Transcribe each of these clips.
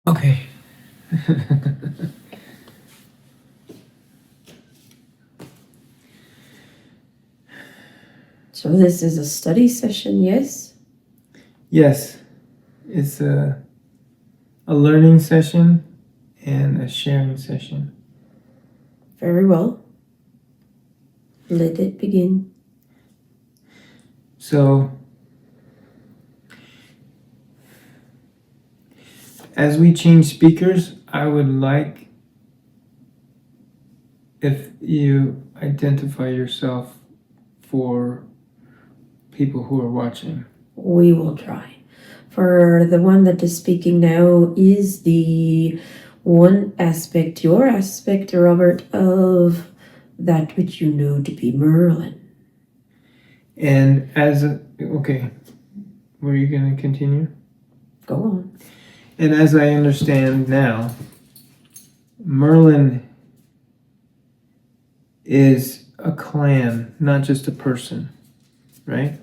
Okay. So this is a study session, yes? Yes, it's a learning session and a sharing session. Very well. Let it begin. So, as we change speakers, I would like if you identify yourself for people who are watching. We will try. For the one that is speaking now is the one aspect, your aspect, Robert, of that which you know to be Merlin. And okay, were you going to continue? Go on. And as I understand now, Merlin is a clan, not just a person, right?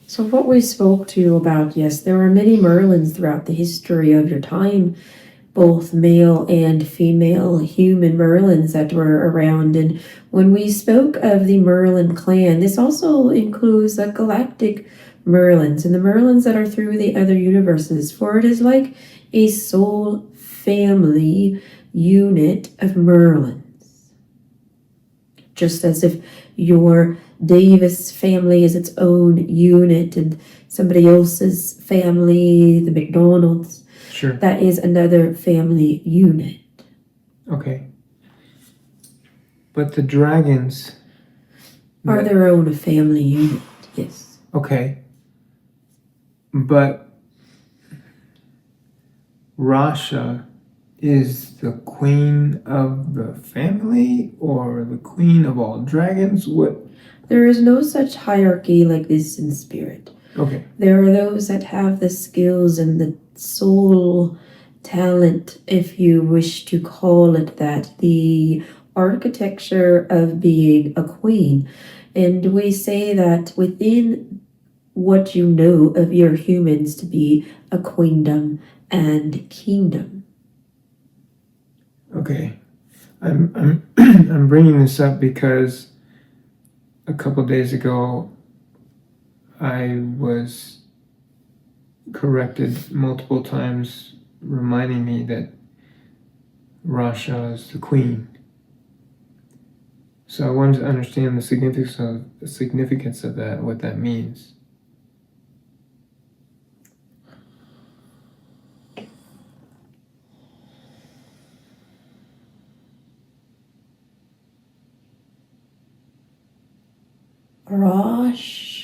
So what we spoke to you about, yes, there are many Merlins throughout the history of your time, both male and female human Merlins that were around. And when we spoke of the Merlin clan, this also includes the galactic Merlins and the Merlins that are through the other universes, for it is like a soul family unit of Merlins. Just as if your Davis family is its own unit and somebody else's family, the McDonald's, Sure. that is another family unit. Okay. But the dragons Are their own family unit, yes. Okay. But Rasha is the queen of the family or the queen of all dragons? What? There is no such hierarchy like this in spirit. Okay. There are those that have the skills and the soul talent, if you wish to call it that, the architecture of being a queen. And we say that within what you know of your humans to be a queendom and kingdom. Okay. I'm I'm bringing this up because a couple days ago I was corrected multiple times, reminding me that Rasha is the queen. So I wanted to understand the significance of that, what that means. Rasha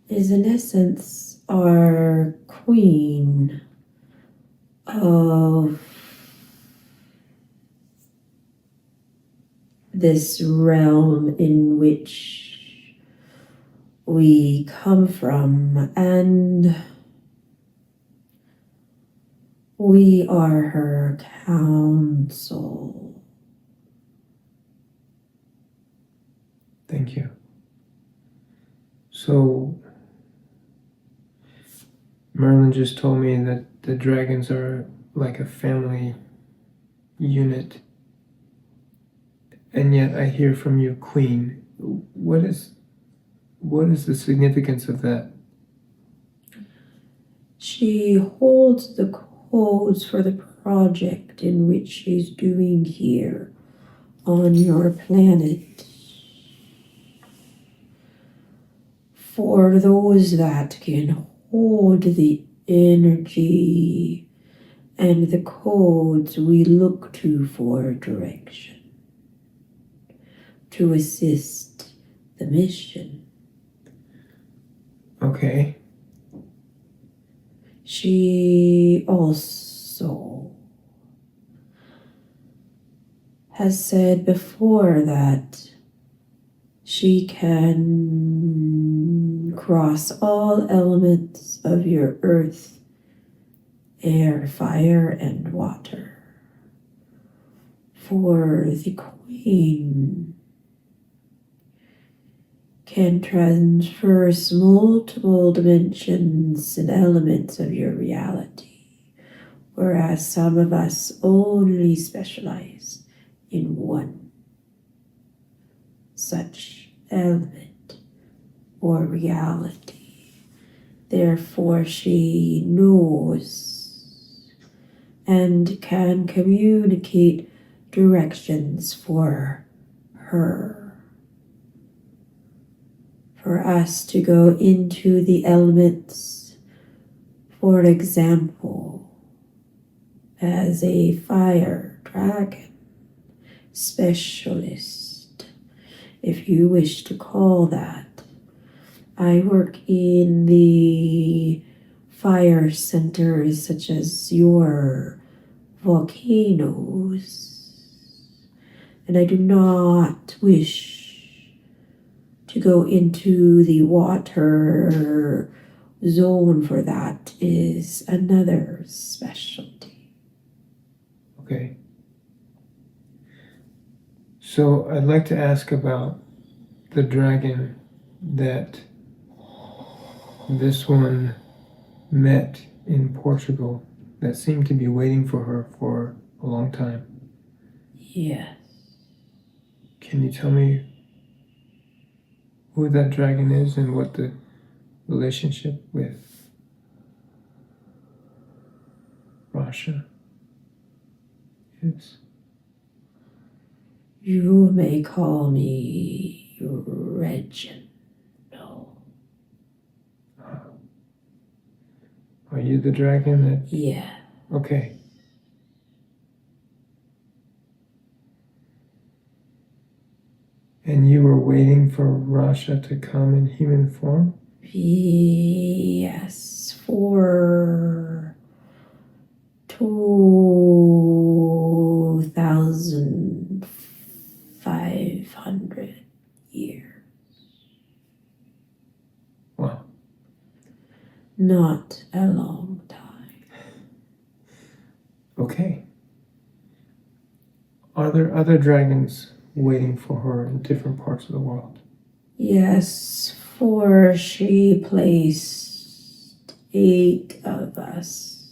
is in essence our queen of this realm in which we come from, and we are her council. Thank you. So Merlin just told me that the dragons are like a family unit. And yet I hear from you, Queen. What is the significance of that? She holds the codes for the project in which she's doing here on your planet. For those that can hold the energy and the codes we look to for direction to assist the mission. Okay. She also has said before that she can cross all elements of your earth, air, fire, and water. For the queen, can traverse multiple dimensions and elements of your reality, whereas some of us only specialize in one such element or reality. Therefore, she knows and can communicate directions for her. For us to go into the elements, for example, as a fire dragon specialist, if you wish to call that. I work in the fire centers such as your volcanoes, and I do not wish to go into the water zone, for that is another specialty. Okay. So I'd like to ask about the dragon that this one met in Portugal that seemed to be waiting for her for a long time. Yes. Can you tell me who that dragon is and what the relationship with Russia is? You may call me Reginald. Are you the dragon that... Yeah. Okay. And you were waiting for Rasha to come in human form? Yes, for 2,500 years. Wow. Not a long time. Okay. Are there other dragons waiting for her in different parts of the world? Yes, for she placed 8 of us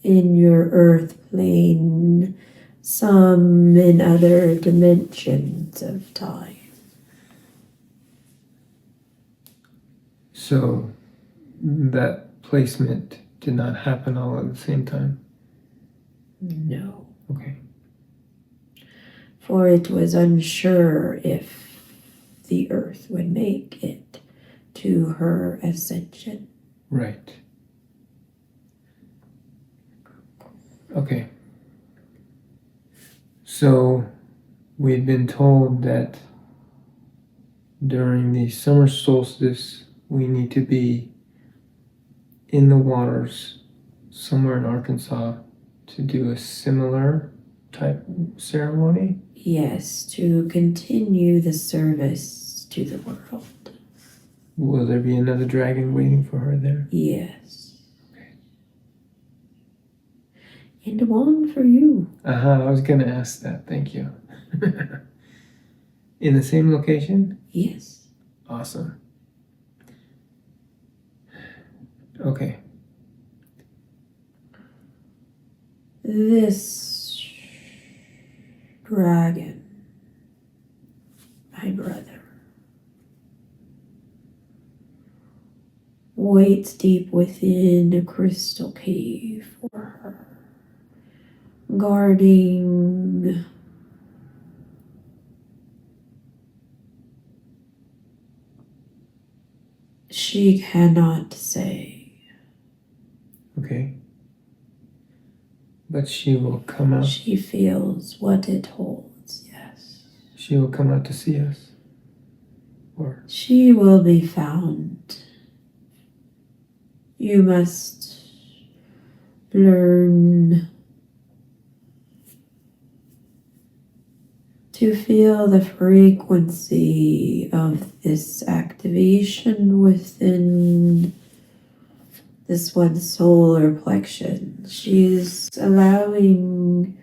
in your earth plane, some in other dimensions of time. So that placement did not happen all at the same time? No. Okay. For it was unsure if the earth would make it to her ascension. Right. Okay. So we'd been told that during the summer solstice we need to be in the waters somewhere in Arkansas to do a similar type ceremony? Yes, to continue the service to the world. Will there be another dragon waiting for her there? Yes. Okay. And one for you. I was going to ask that. Thank you. In the same location? Yes. Awesome. Okay. This dragon, my brother, waits deep within a crystal cave for her, guarding she cannot say. Okay. But she will come out. She feels what it holds, yes. She will come out to see us. Or She will be found. You must learn to feel the frequency of this activation within this one solar plexion. She's allowing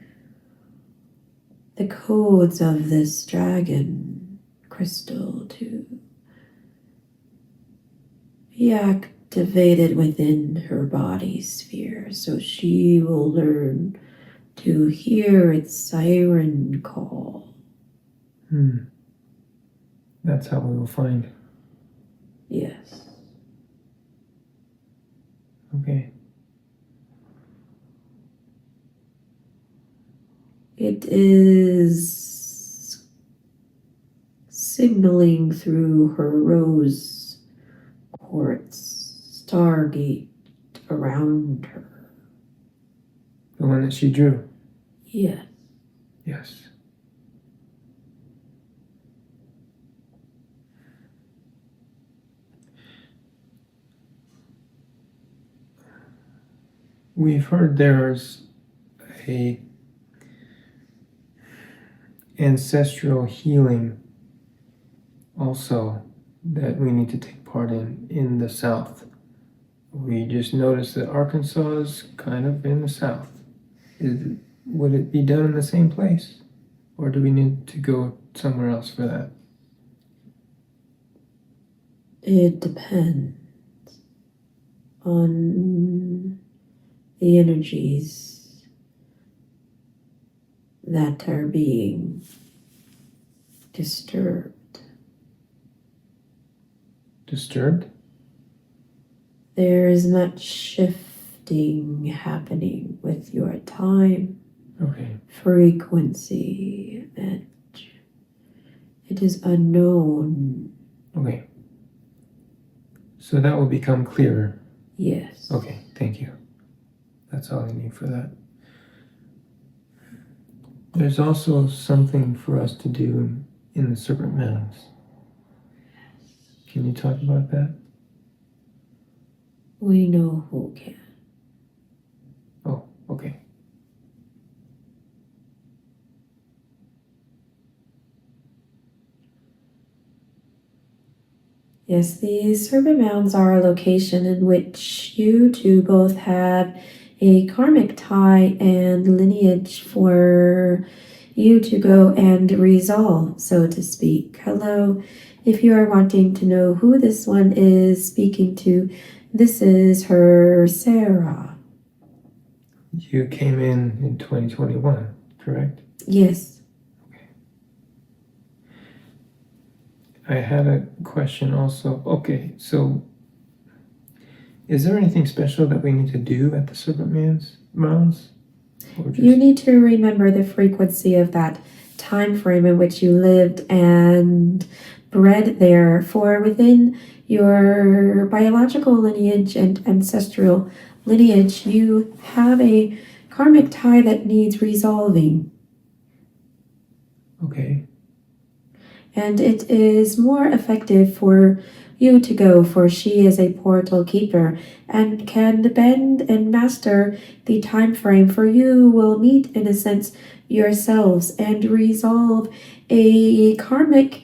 the codes of this dragon crystal to be activated within her body sphere, so she will learn to hear its siren call. That's how we will find. Yes. Okay. It is signaling through her rose quartz stargate around her. The one that she drew. Yes. Yes. We've heard there's a ancestral healing also that we need to take part in the South. We just noticed that Arkansas is kind of in the South. Would it be done in the same place? Or do we need to go somewhere else for that? It depends on the energies that are being disturbed. Disturbed? There is much shifting happening with your time, Okay. frequency, and it is unknown. Okay. So that will become clearer. Yes. Okay, thank you. That's all I need for that. There's also something for us to do in the Serpent Mounds. Can you talk about that? We know who can. Oh, okay. Yes, the Serpent Mounds are a location in which you two both have a karmic tie and lineage for you to go and resolve, so to speak. Hello, if you are wanting to know who this one is speaking to, this is her Sar-rah. You came in 2021, correct? Yes. I had a question also. Okay, so is there anything special that we need to do at the Serpent Mounds? Or just... You need to remember the frequency of that time frame in which you lived and bred there, for within your biological lineage and ancestral lineage, you have a karmic tie that needs resolving. Okay. And it is more effective for you to go, for she is a portal keeper and can bend and master the time frame, for you will meet, in a sense, yourselves and resolve a karmic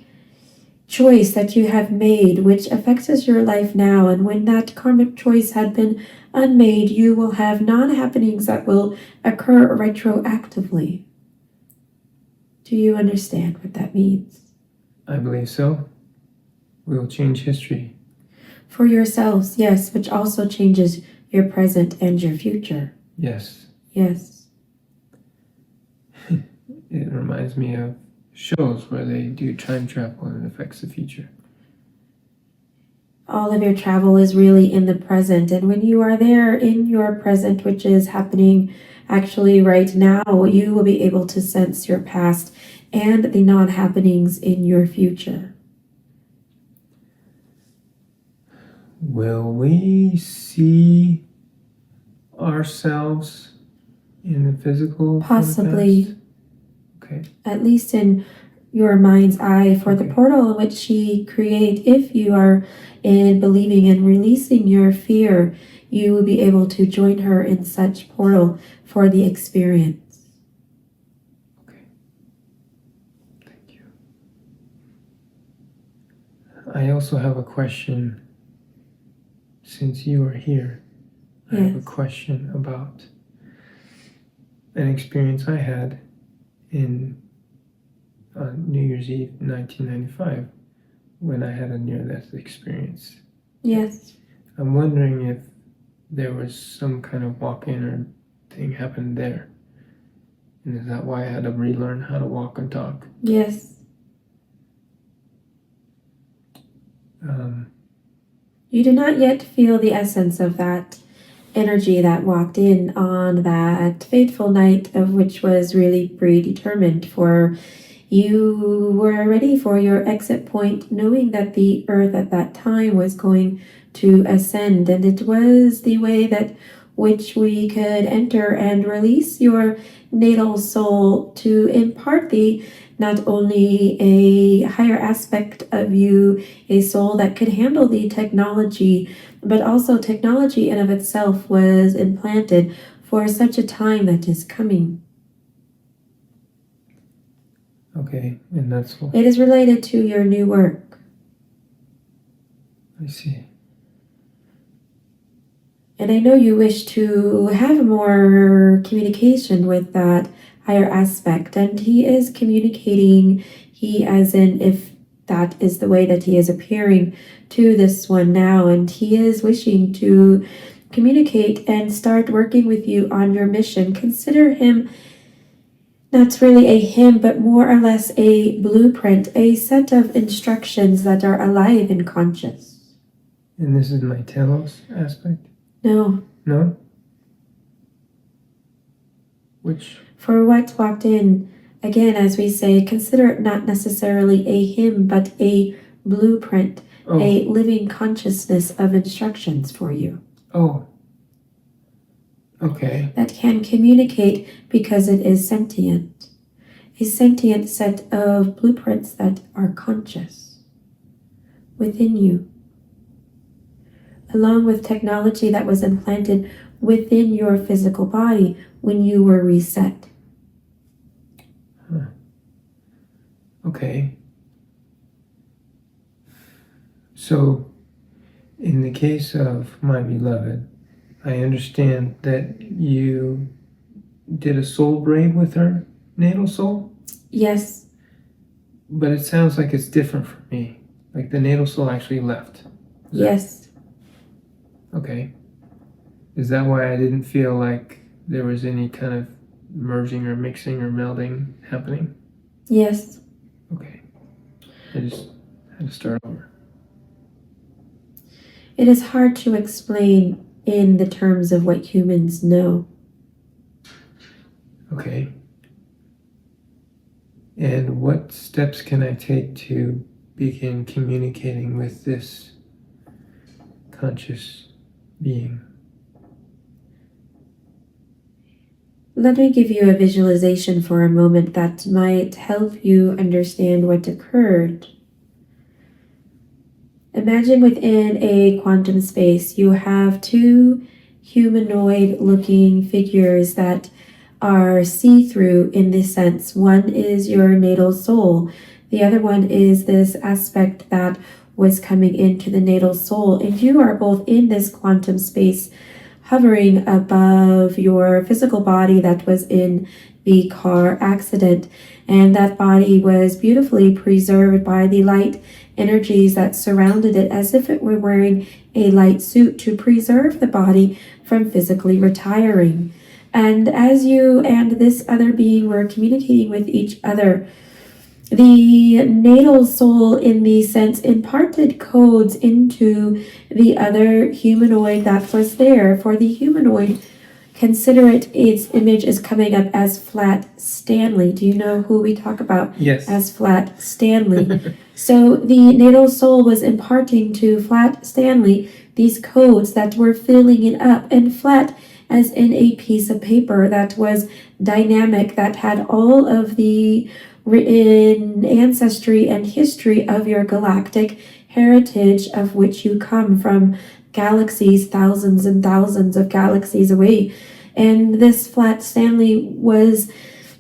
choice that you have made, which affects your life now. And when that karmic choice had been unmade, you will have non-happenings that will occur retroactively. Do you understand what that means? I believe so. We will change history. For yourselves, yes, which also changes your present and your future. Yes. Yes. It reminds me of shows where they do time travel and it affects the future. All of your travel is really in the present, and when you are there in your present, which is happening actually right now, you will be able to sense your past and the non-happenings in your future. Will we see ourselves in the physical? Possibly. Okay. At least in your mind's eye, for the portal in which she create, if you are in believing and releasing your fear, you will be able to join her in such portal for the experience. Okay. Thank you. I also have a question. Since you are here, I have a question about an experience I had in on New Year's Eve 1995 when I had a near-death experience. Yes. I'm wondering if there was some kind of walk-in or thing happened there. And is that why I had to relearn how to walk and talk? Yes. You do not yet feel the essence of that energy that walked in on that fateful night, of which was really predetermined, for you were ready for your exit point, knowing that the earth at that time was going to ascend, and it was the way that which we could enter and release your natal soul to impart the not only a higher aspect of you, a soul that could handle the technology, but also technology in of itself was implanted for such a time that is coming. Okay, and that's what... It is related to your new work. I see. And I know you wish to have more communication with that higher aspect, and he is communicating, he as in if that is the way that he is appearing to this one now, and he is wishing to communicate and start working with you on your mission. Consider him not really a hymn, but more or less a blueprint, a set of instructions that are alive and conscious. And this is my Telos aspect? No. No? Which? For what walked in, again, as we say, consider it not necessarily a hymn, but a blueprint, a living consciousness of instructions for you. Oh. Okay. That can communicate because it is sentient. A sentient set of blueprints that are conscious within you, along with technology that was implanted within your physical body when you were reset. Huh. Okay. So, in the case of my beloved, I understand that you did a soul braid with her natal soul? Yes. But it sounds like it's different for me. Like the natal soul actually left. Yes. Okay. Is that why I didn't feel like there was any kind of merging or mixing or melding happening? Yes. Okay. I just had to start over. It is hard to explain in the terms of what humans know. Okay. And what steps can I take to begin communicating with this conscious being? Let me give you a visualization for a moment that might help you understand what occurred. Imagine within a quantum space you have two humanoid-looking figures that are see-through in this sense. One is your natal soul. The other one is this aspect that was coming into the natal soul. And you are both in this quantum space, hovering above your physical body that was in the car accident. And that body was beautifully preserved by the light energies that surrounded it, as if it were wearing a light suit to preserve the body from physically retiring. And as you and this other being were communicating with each other, the natal soul, in the sense, imparted codes into the other humanoid that was there. For the humanoid, consider it, its image is coming up as Flat Stanley. Do you know who we talk about? Yes. As Flat Stanley. So the natal soul was imparting to Flat Stanley these codes that were filling it up, and flat as in a piece of paper that was dynamic, that had all of the written ancestry and history of your galactic heritage, of which you come from galaxies, thousands and thousands of galaxies away. And this Flat Stanley was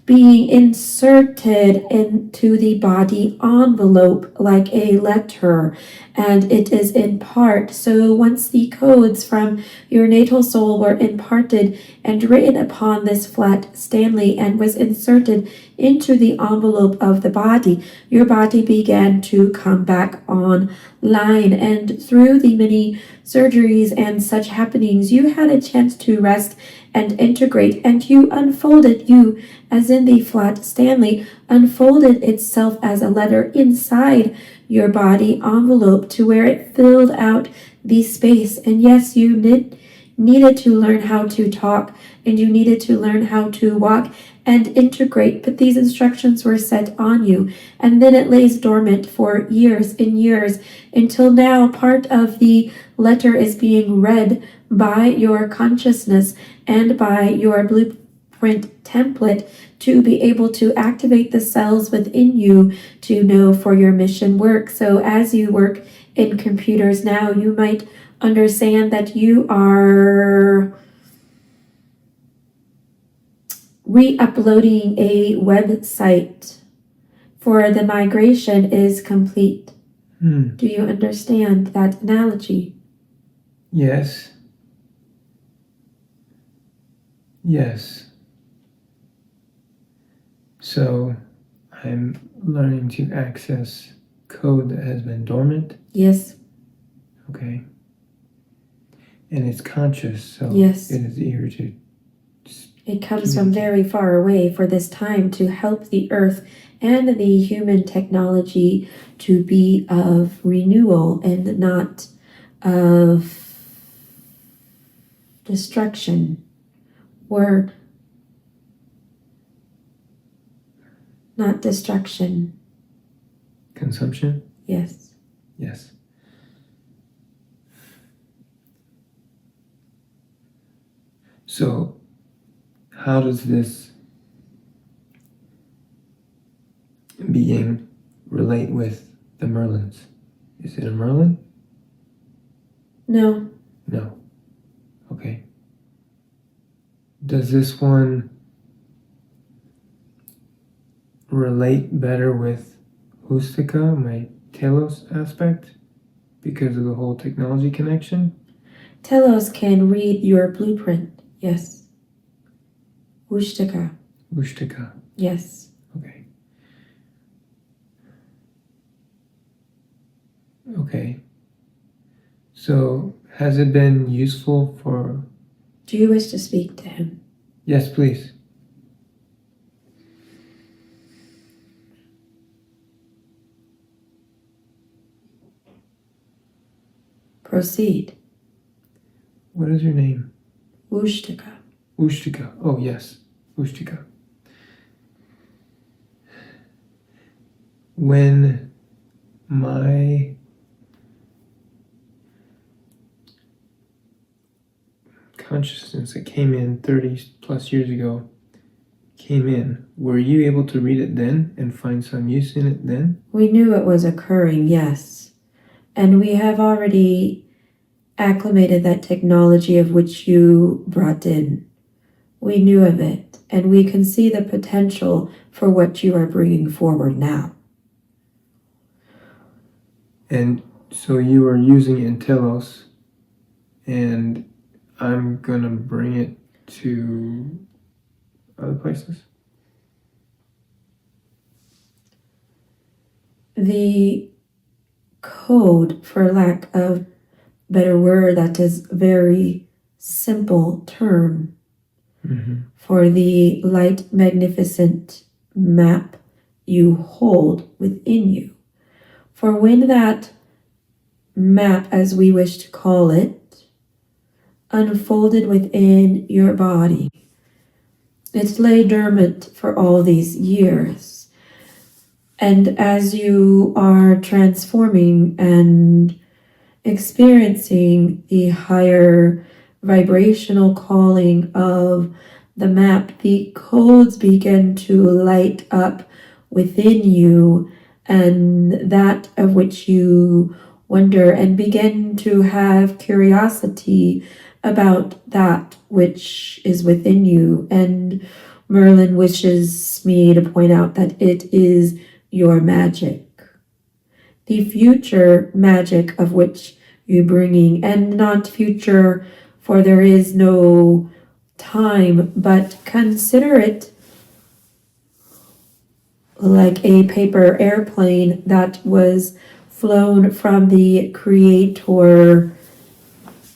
being inserted into the body envelope like a letter, and it is in part. So once the codes from your natal soul were imparted and written upon this flat Stanley and was inserted into the envelope of the body, your body began to come back online, and through the many surgeries and such happenings, you had a chance to rest and integrate, and you unfolded, you as in the flat Stanley unfolded itself as a letter inside your body envelope to where it filled out the space. And yes, you needed to learn how to talk, and you needed to learn how to walk and integrate, but these instructions were set on you, and then it lays dormant for years and years until now part of the letter is being read by your consciousness and by your blueprint template to be able to activate the cells within you to know for your mission work. So as you work in computers now, you might understand that you are re-uploading a website for the migration is complete. Do you understand that analogy? Yes. Yes. So I'm learning to access code that has been dormant? Yes. Okay. And it's conscious, so yes. It is eager to... It comes from very far away for this time to help the earth and the human technology to be of renewal and not of destruction. Word. Not destruction. Consumption? Yes. Yes. So, how does this being relate with the Merlins? Is it a Merlin? No. No. Okay. Does this one relate better with Whoostica, my Telos aspect, because of the whole technology connection? Telos can read your blueprint. Yes. Whoostica. Whoostica. Yes. Okay. Okay. So, has it been useful for... Do you wish to speak to him? Yes, please. Proceed. What is your name? Whoostica. Whoostica. Oh, yes. Whoostica. When my consciousness that came in 30 plus years ago came in, were you able to read it then and find some use in it then? We knew it was occurring, yes. And we have already acclimated that technology of which you brought in. We knew of it, and we can see the potential for what you are bringing forward now. And so you are using it in Telos, and I'm going to bring it to other places? The code, for lack of better word, that is very simple term for the light magnificent map you hold within you. For when that map, as we wish to call it, unfolded within your body, it lay dormant for all these years. And as you are transforming and experiencing the higher vibrational calling of the map, the codes begin to light up within you, and that of which you wonder and begin to have curiosity about that which is within you. And Merlin wishes me to point out that it is your magic. The future magic of which you're bringing, and not future, for there is no time, but consider it like a paper airplane that was flown from the Creator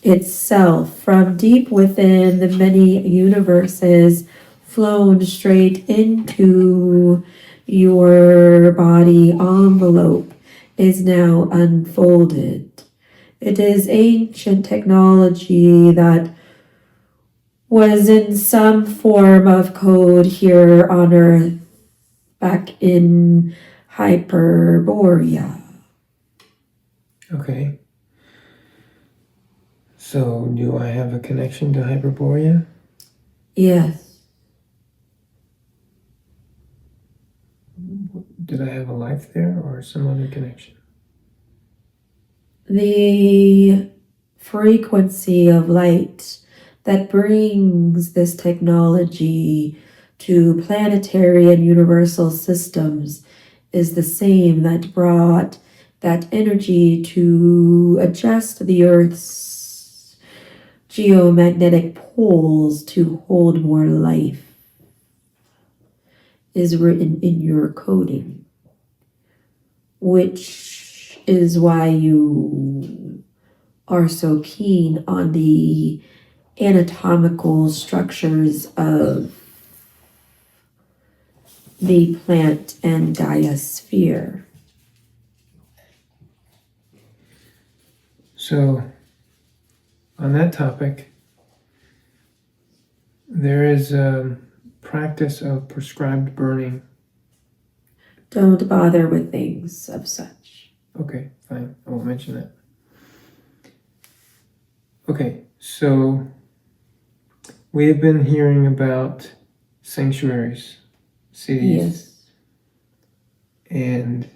itself, from deep within the many universes, flown straight into your body envelope, is now unfolded. It is ancient technology that was in some form of code here on Earth back in Hyperborea. Okay. So, do I have a connection to Hyperborea? Yes. Did I have a life there or some other connection? The frequency of light that brings this technology to planetary and universal systems is the same that brought that energy to adjust the Earth's geomagnetic poles to hold more life, is written in your coding, which is why you are so keen on the anatomical structures of the plant and Gaia sphere. So, on that topic, there is a practice of prescribed burning. Don't bother with things of such. Okay, fine. I won't mention that. Okay, so we have been hearing about sanctuaries, cities, Yes. and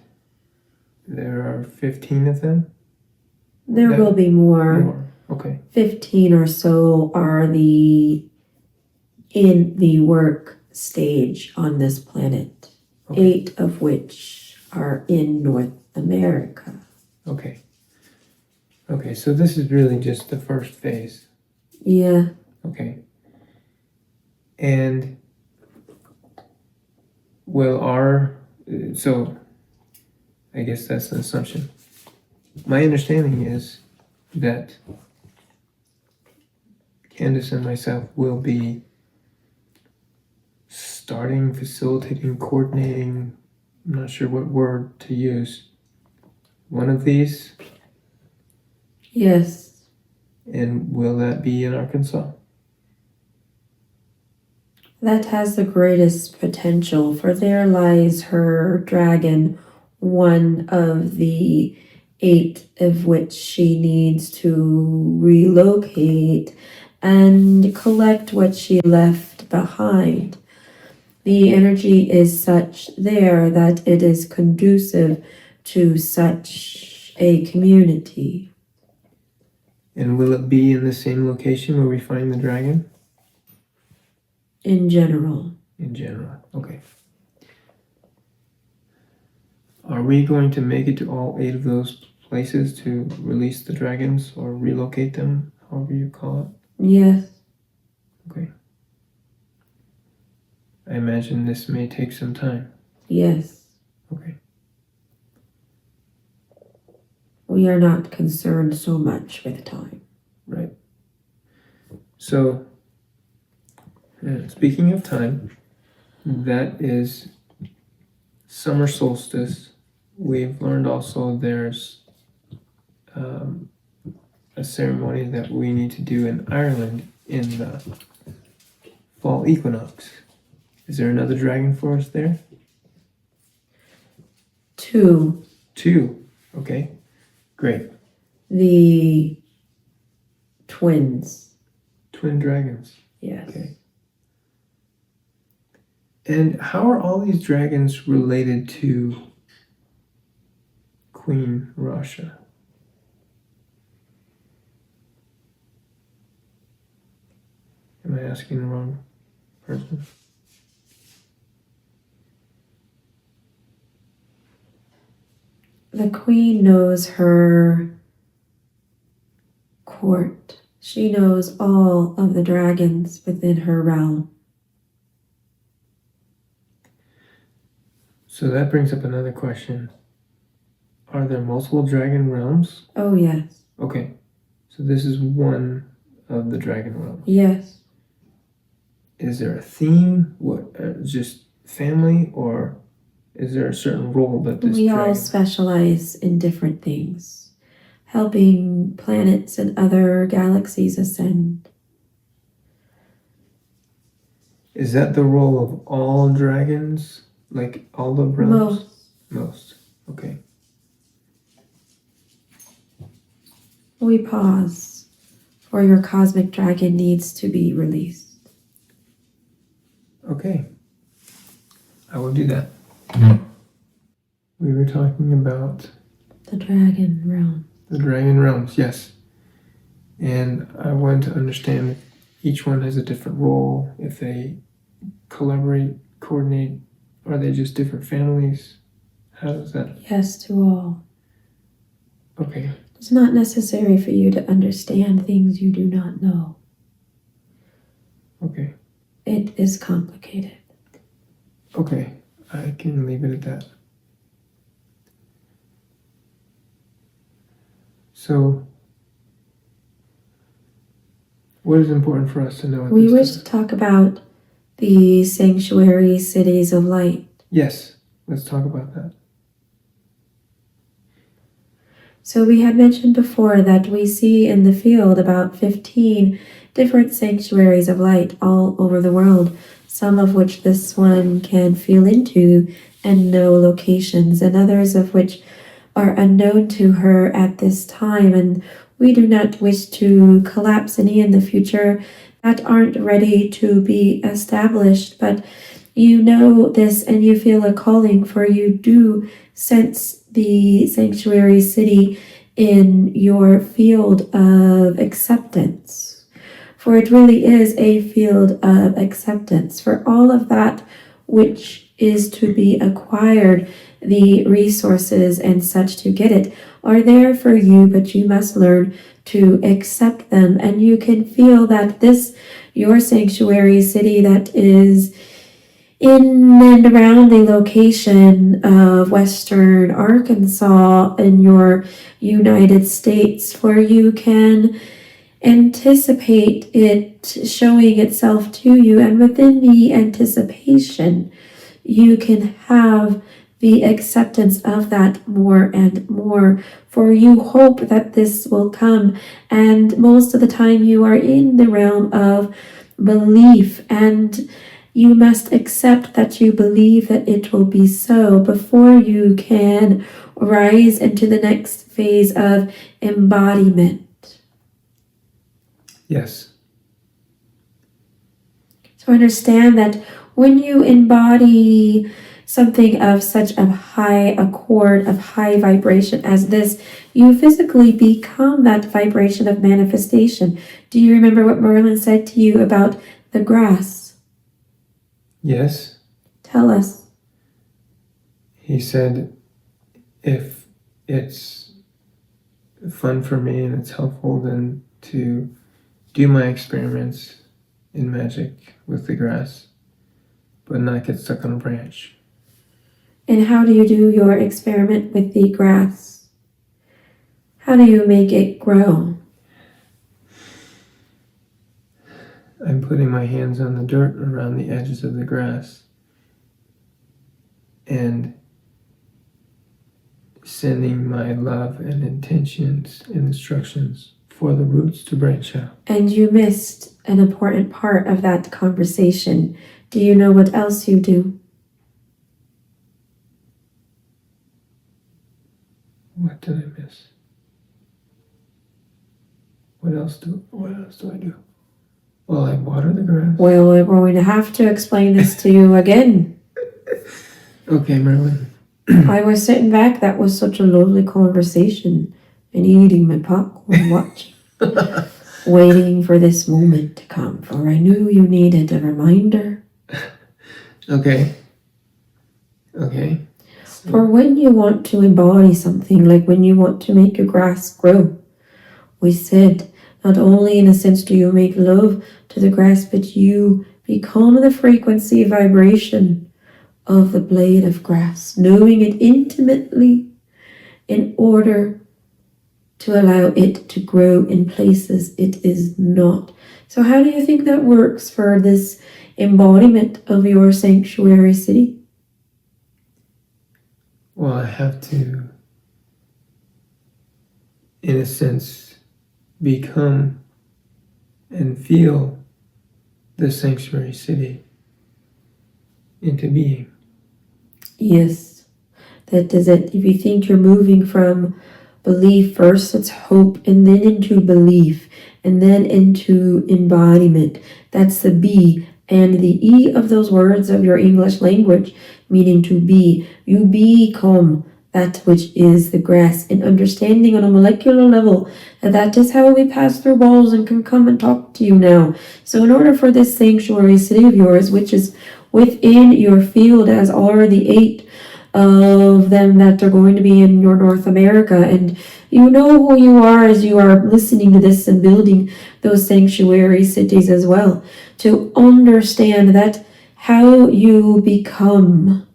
there are 15 of them? There will be more. Okay. 15 or so are in the work stage on this planet. Okay. 8 of which are in North America. Okay. Okay, so this is really just the first phase. Yeah. Okay. And will so I guess that's an assumption. My understanding is that Candice and myself will be starting, facilitating, coordinating, I'm not sure what word to use, one of these. Yes. And will that be in Arkansas? That has the greatest potential, for there lies her dragon, one of the 8 of which she needs to relocate and collect what she left behind. The energy is such there that it is conducive to such a community. And will it be in the same location where we find the dragon? In general. In general, okay. Are we going to make it to all 8 of those places to release the dragons or relocate them, however you call it? Yes. Okay. I imagine this may take some time. Yes. Okay. We are not concerned so much with time. Right. So, speaking of time, that is summer solstice. We've learned also there's a ceremony that we need to do in Ireland in the fall equinox. Is there another dragon for us there? 2. 2. Okay. Great. The twins. Twin dragons. Yes. Okay. And how are all these dragons related to Queen Rasha? Am I asking the wrong person? The queen knows her court. She knows all of the dragons within her realm. So that brings up another question. Are there multiple dragon realms? Oh, yes. Okay. So this is one of the dragon realms. Yes. Is there a theme? What, just family? Or is there a certain role that this We all dragon... specialize in different things, helping planets and other galaxies ascend. Is that the role of all dragons? Like all the realms? Most. Okay. We pause, for your cosmic dragon needs to be released. Okay. I will do that. We were talking about The dragon realm. the dragon realms, yes. And I want to understand if each one has a different role, if they collaborate, coordinate, are they just different families? How does that... Yes to all. Okay. It's not necessary for you to understand things you do not know. Okay. It is complicated. Okay. I can leave it at that. So, what is important for us to know at We this wish time? to talk about the sanctuary cities of light. Yes, let's talk about that. So we had mentioned before that we see in the field about 15 different sanctuaries of light all over the world, some of which this one can feel into and know locations, and others of which are unknown to her at this time, and we do not wish to collapse any in the future that aren't ready to be established, but you know this and you feel a calling, for you do sense the sanctuary city in your field of acceptance. For it really is a field of acceptance for all of that which is to be acquired. The resources and such to get it are there for you, but you must learn to accept them. And you can feel that this, your sanctuary city that is in and around the location of Western Arkansas in your United States, for you can anticipate it showing itself to you, and within the anticipation you can have the acceptance of that more and more, for you hope that this will come, and most of the time you are in the realm of belief, and you must accept that you believe that it will be so before you can rise into the next phase of embodiment. Yes. So understand that when you embody something of such a high accord, of high vibration as this, you physically become that vibration of manifestation. Do you remember what Merlin said to you about the grass? Yes. Tell us. He said, if it's fun for me and it's helpful, then to do my experiments in magic with the grass, but not get stuck on a branch. And how do you do your experiment with the grass? How do you make it grow? I'm putting my hands on the dirt around the edges of the grass and sending my love and intentions and instructions for the roots to branch out. And you missed an important part of that conversation. Do you know what else you do? What did I miss? What else do I do? Well, I water the grass. Well, we're going to have to explain this to you again. Okay, Merlin. I was sitting back. That was such a lovely conversation, and eating my popcorn, watching, waiting for this moment to come, for I knew you needed a reminder. Okay. For when you want to embody something, like when you want to make your grass grow, we said, not only in a sense do you make love to the grass, but you become the frequency vibration of the blade of grass, knowing it intimately in order to allow it to grow in places it is not. So how do you think that works for this embodiment of your sanctuary city? Well, I have to, in a sense, become and feel the sanctuary city into being. Yes, that is it. If you think you're moving from belief first, it's hope, and then into belief, and then into embodiment. That's the B and the E of those words of your English language, meaning to be. You become that which is the grass, and understanding on a molecular level that is how we pass through walls and can come and talk to you now. So in order for this sanctuary city of yours, which is within your field, as are the 8 of them that are going to be in your North America, and you know who you are as you are listening to this and building those sanctuary cities as well, to understand that how you become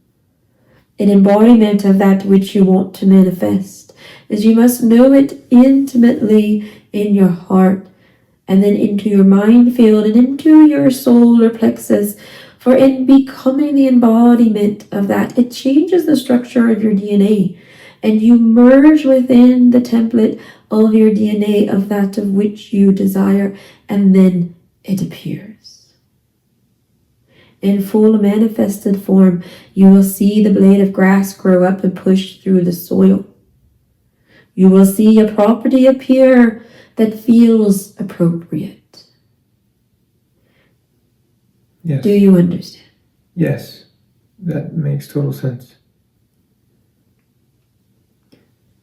an embodiment of that which you want to manifest is you must know it intimately in your heart, and then into your mind field and into your solar plexus. For in becoming the embodiment of that, it changes the structure of your DNA, and you merge within the template of your DNA of that of which you desire, and then it appears. In full manifested form, you will see the blade of grass grow up and push through the soil. You will see a property appear that feels appropriate. Yes. Do you understand? Yes, that makes total sense.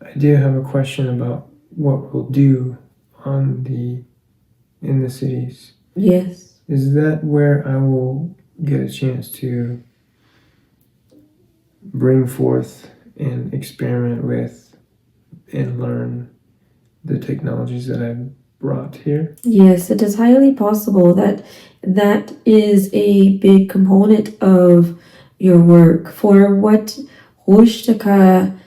I do have a question about what we'll do in the cities. Yes. Is that where I will get a chance to bring forth and experiment with and learn the technologies that I've brought here? Yes, it is highly possible that that is a big component of your work. For what Whoostica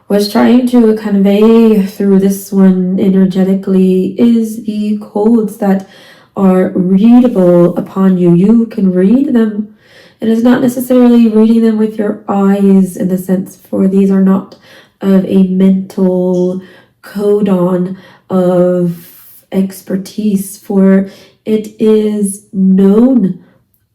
was trying to convey through this one energetically is the codes that are readable upon you. You can read them. It is not necessarily reading them with your eyes in the sense, for these are not of a mental codon of expertise, for it is known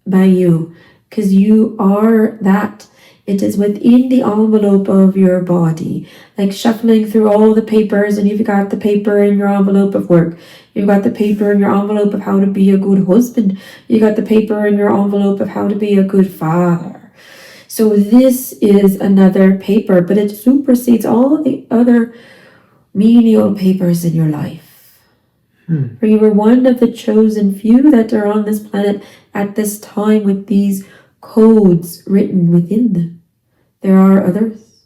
by you because you are that. It is within the envelope of your body, like shuffling through all the papers, and you've got the paper in your envelope of work. You've got the paper in your envelope of how to be a good husband. You got the paper in your envelope of how to be a good father. So this is another paper, but it supersedes all the other menial papers in your life. For you were one of the chosen few that are on this planet at this time with these codes written within them. There are others.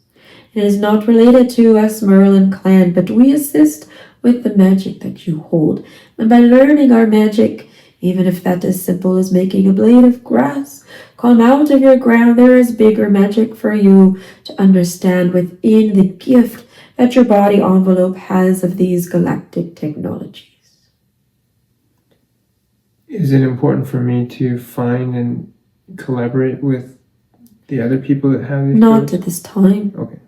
It is not related to us Merlin clan, but we assist with the magic that you hold. And by learning our magic, even if that is simple as making a blade of grass come out of your ground, there is bigger magic for you to understand within the gift that your body envelope has of these galactic technologies. Is it important for me to find and collaborate with the other people that have these Not codes? at this time. Okay.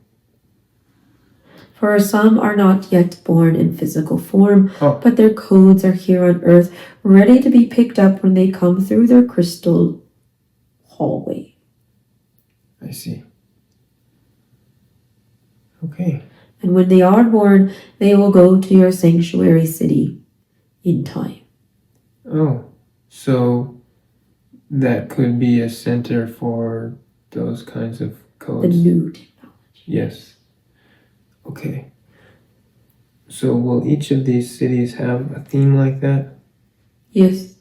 For some are not yet born in physical form, Oh. but their codes are here on Earth, ready to be picked up when they come through their crystal hallway. I see. Okay. And when they are born, they will go to your sanctuary city in time. Oh, so that could be a center for those kinds of The codes. new technology. Yes. Okay. So will each of these cities have a theme like that? Yes.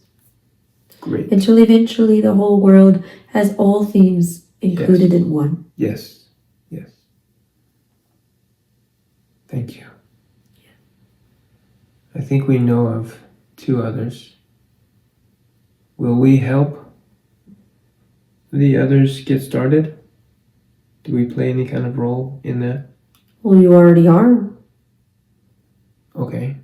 Great. Until eventually the whole world has all themes included in one. Yes. Thank you. I think we know of 2 others. Will we help the others get started? Do we play any kind of role in that? Well, you already are. Okay.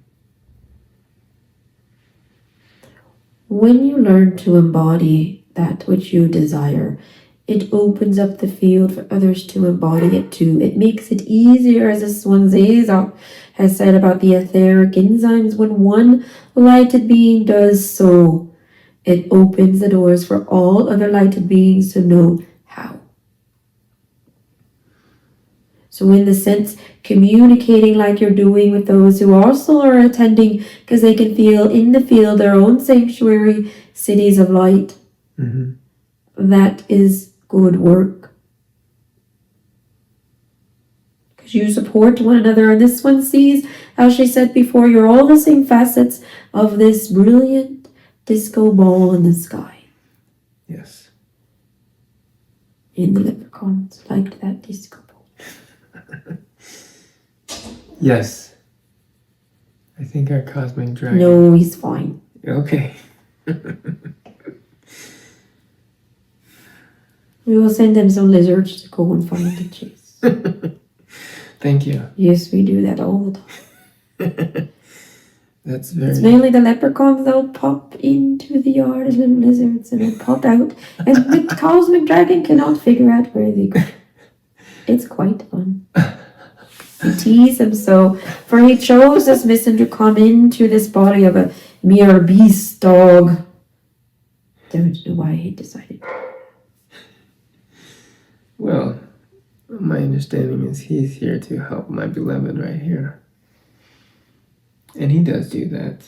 When you learn to embody that which you desire, it opens up the field for others to embody it too. It makes it easier, as this one has said about the etheric enzymes. When one lighted being does so, it opens the doors for all other lighted beings to know how. So in the sense, communicating like you're doing with those who also are attending, because they can feel in the field their own sanctuary, cities of light. That is good work. Because you support one another, and this one sees, as she said before, you're all the same facets of this brilliant disco ball in the sky. Yes. And the leprechauns liked that disco ball. Yes. I think our cosmic dragon... No, he's fine. Okay. We will send them some lizards to go and find and chase. Thank you. Yes, we do that all the time. That's very... It's mainly the leprechauns. They'll pop into the yard as little lizards and then pop out. And the cosmic dragon cannot figure out where they go. It's quite fun. We tease him so, for he chose this messenger come into this body of a mere beast dog. Don't know why he decided. Well, my understanding is he's here to help my beloved right here. And he does do that.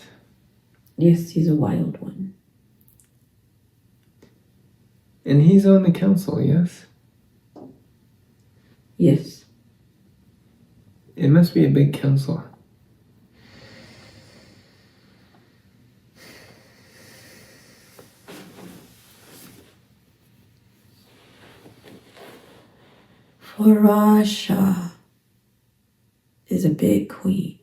Yes, he's a wild one. And he's on the council, yes? Yes. It must be a big council. For Russia is a big queen.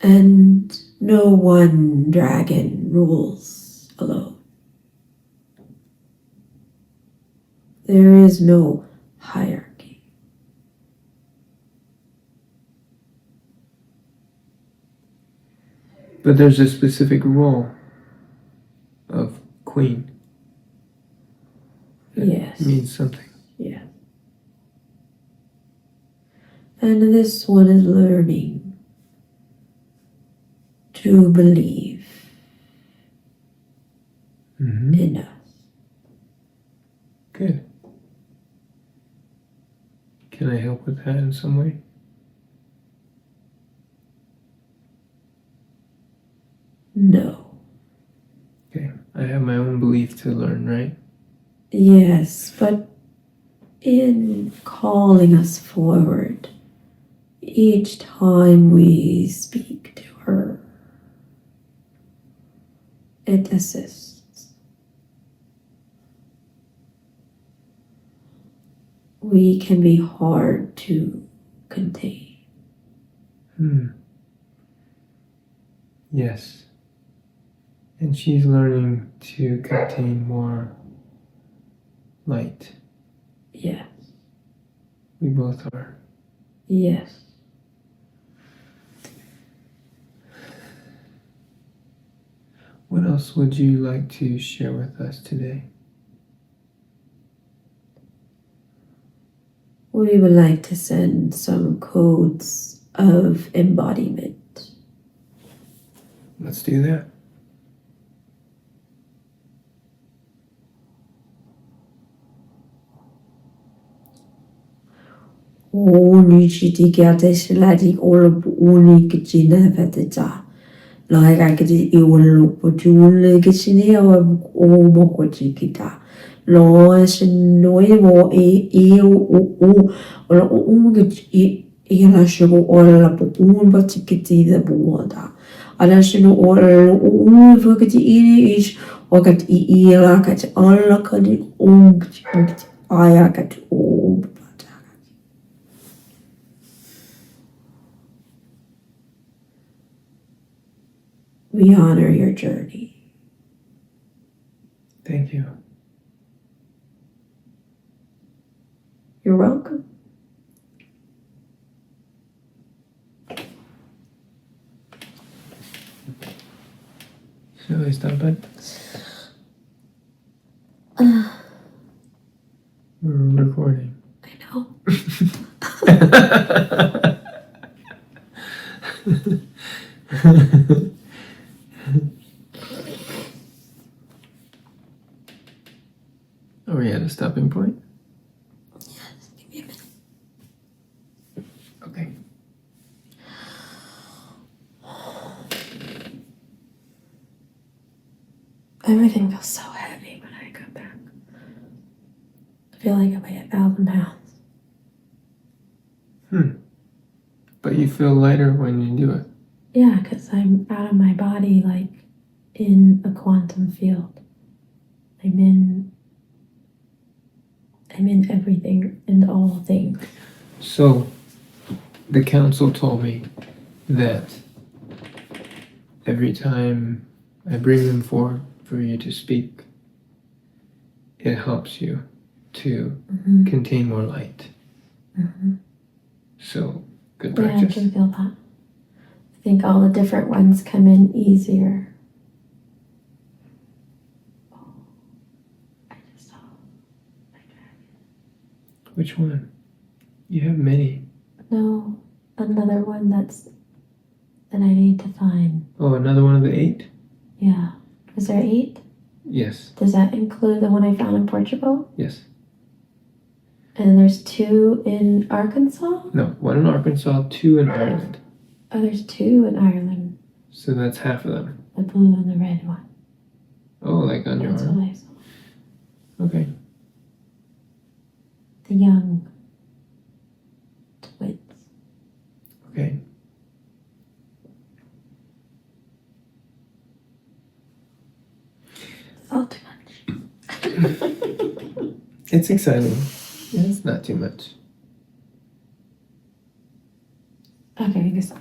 And no one dragon rules alone. There is no hierarchy. But there's a specific role of queen. Yes. It means something. Yeah. And this one is learning to believe in us. Good. Can I help with that in some way? No. Okay. I have my own belief to learn, right? Yes, but in calling us forward, each time we speak to her, it assists. We can be hard to contain. Yes. And she's learning to contain more light. Yes. We both are. Yes. What else would you like to share with us today? We would like to send some codes of embodiment. Let's do that. Only chiti gata sladi all only kitchina vetata. Like I could eat you look what you will get in here or what you get. Lois and no more or get a sugar or a poon, but you get the water. And I should know all forget to eat each or get eat like at all like a I got all. we honor your journey. Thank you. You're welcome. Shall I stop it? We're recording. I know. Are we at a stopping point? Yes, give me a minute. Okay. Everything feels so heavy when I come back. I feel like I weigh 1,000 pounds. But you feel lighter when you do it. Yeah, because I'm out of my body, like in a quantum field. I'm in everything and all things. So, the council told me that every time I bring them forward for you to speak, it helps you to contain more light. So, good Yeah, I practice. can feel that. I think all the different ones come in easier. Oh, I just saw my dragon. Which one? You have many. No, another one that I need to find. Oh, another one of the 8? Yeah. Is there 8? Yes. Does that include the one I found in Portugal? Yes. And there's 2 in Arkansas? No, 1 in Arkansas, 2 in Ireland. Oh, there's 2 in Ireland. So that's half of them. The blue and the red one. Oh, like on your That's arm? what I saw. Okay. The young twins. Okay. It's all too much. It's exciting. It's not too much. Okay, I guess.